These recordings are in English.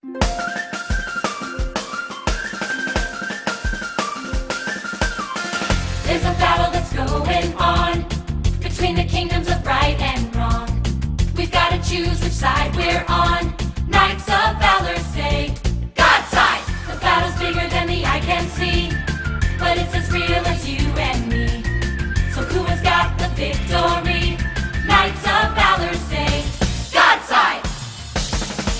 There's a battle that's going on between the kingdoms of right and wrong. We've got to choose which side we're on. Knights of Valor say, God's side! The battle's bigger than the eye can see, but it's as real as you and me. So who has got the victory? Knights of Valor say, God's side!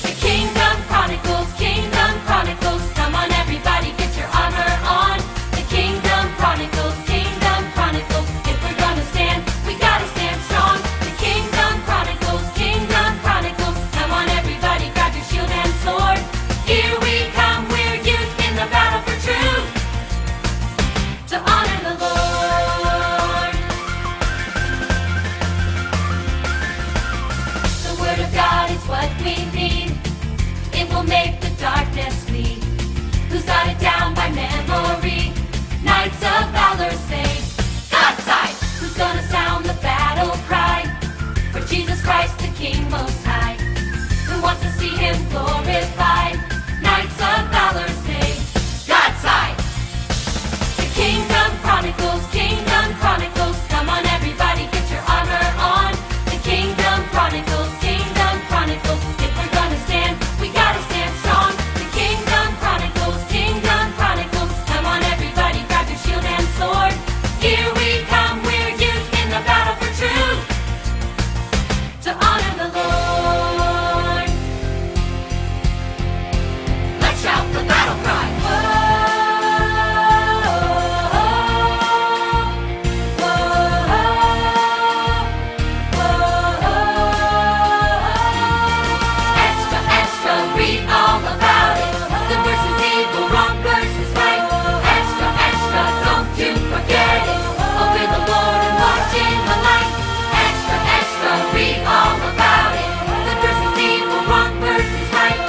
The Kingdom Chronicles, come on everybody, get your armor on. The Kingdom Chronicles, if we're gonna stand, we gotta stand strong. The Kingdom Chronicles, come on everybody, grab your shield and sword. Here we come, we're youth in the battle for truth, to honor the Lord. The Word of God is what we need. It will make the darkness flee. Who's got it down by memory? Knights of Valor say, God's side! Who's gonna sound the battle cry for Jesus Christ, the King Most High? Who wants to see Him glorified? Knights of Valor say, God's side! The Kingdom Chronicles, come on everybody, get your armor on. The Kingdom Chronicles, if we're gonna stand, we gotta stand strong. The Kingdom Chronicles, come on everybody, grab your shield and sword. Here we come, we're youth in the battle for truth, to honor the Lord. Let's shout the battle cry. Extra, extra, read all about it. Good versus evil, wrong versus right. Extra, extra, don't you forget it. Obey the Lord and watch in the light. Extra, extra, read all about it. Good versus evil, wrong versus right.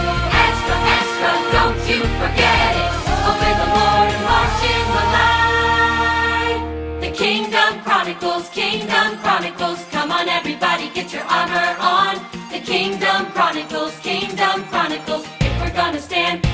Extra, extra, don't you forget it. Obey the Lord and watch in the light. The Kingdom Chronicles, come on everybody, get your armor on. The Kingdom Chronicles, if we're gonna stand,